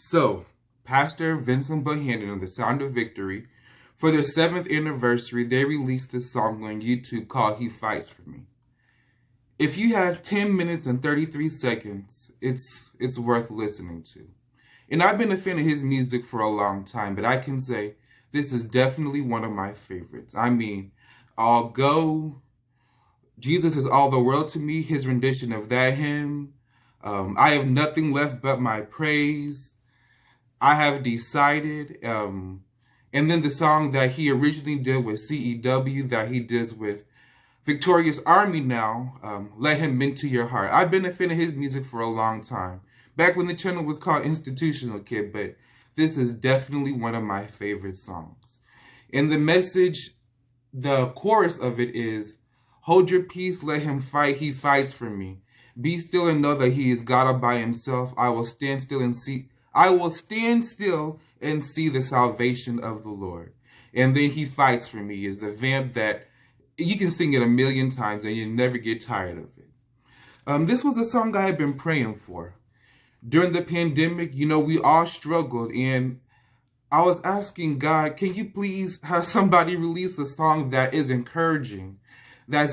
So, Pastor Vincent Bohanan and the Sound of Victory, for their 7th anniversary, they released this song on YouTube called He Fights For Me. If you have 10 minutes and 33 seconds, it's worth listening to. And I've been a fan of his music for a long time, but I can say this is definitely one of my favorites. I mean, I'll go, Jesus is all the world to me, his rendition of that hymn. I have nothing left but my praise. I have decided. And then the song that he originally did with CEW, that he does with Victorious Army now, Let Him Into Your Heart. I've been a fan of his music for a long time. Back when the channel was called Institutional Kid, but this is definitely one of my favorite songs. And the message, the chorus of it is, hold your peace, let him fight, he fights for me. Be still and know that he is God all by himself. I will stand still and see the salvation of the Lord. And then he fights for me is the vamp that you can sing it a million times and you never get tired of it. This was a song I had been praying for. During the pandemic, we all struggled, and I was asking God, can you please have somebody release a song that is encouraging, that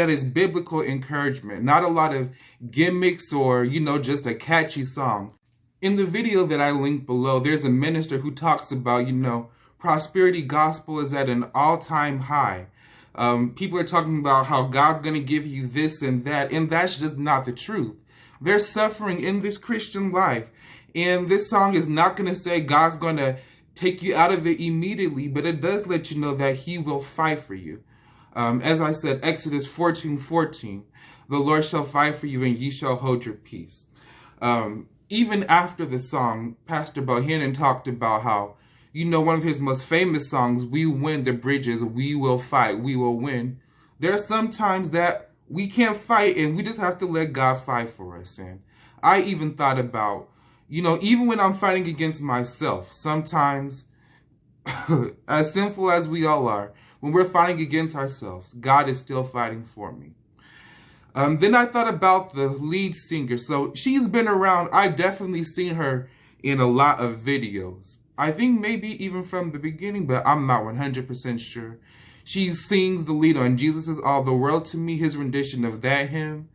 is biblical encouragement, not a lot of gimmicks or, just a catchy song. In the video that I linked below, there's a minister who talks about, prosperity gospel is at an all-time high. People are talking about how God's going to give you this and that's just not the truth. There's suffering in this Christian life, and this song is not going to say God's going to take you out of it immediately, but it does let you know that he will fight for you. As I said, Exodus 14:14, the Lord shall fight for you and ye shall hold your peace. Even after the song, Pastor Bohanan talked about how, one of his most famous songs, We Win the Bridges, we will fight, we will win. There are some times that we can't fight and we just have to let God fight for us. And I even thought about, even when I'm fighting against myself, sometimes, as sinful as we all are, when we're fighting against ourselves, God is still fighting for me. Then I thought about the lead singer. So she's been around. I've definitely seen her in a lot of videos. I think maybe even from the beginning, but I'm not 100% sure. She sings the lead on Jesus is All the World to Me, his rendition of that hymn.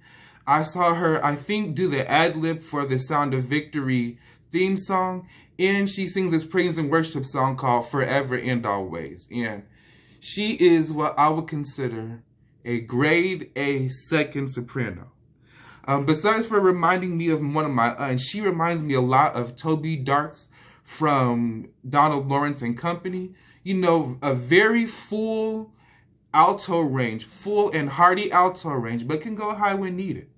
I saw her, I think, do the ad-lib for the Sound of Victory theme song. And she sings this praise and worship song called Forever and Always. And she is what I would consider a grade A second soprano. Besides for reminding me of one of my aunts, she reminds me a lot of Toby Darks from Donald Lawrence and Company. A very full alto range, full and hearty alto range, but can go high when needed.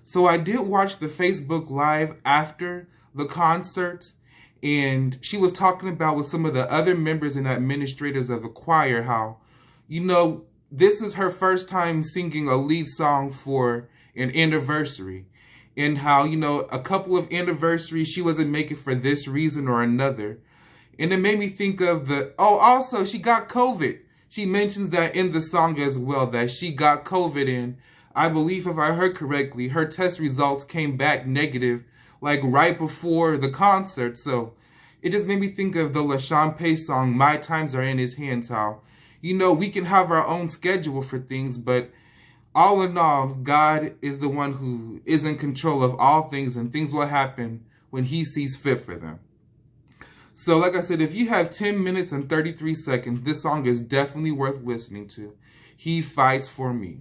So I did watch the Facebook Live after the concert, and she was talking about with some of the other members and administrators of the choir how, this is her first time singing a lead song for an anniversary. And how, a couple of anniversaries she wasn't making for this reason or another. And it made me think of also she got COVID. She mentions that in the song as well, that she got COVID, and I believe if I heard correctly, her test results came back negative, like right before the concert. So it just made me think of the LaShawn Pace song, My Times Are in His Hands, how, we can have our own schedule for things, but all in all, God is the one who is in control of all things, and things will happen when he sees fit for them. So like I said, if you have 10 minutes and 33 seconds, this song is definitely worth listening to. He Fights For Me.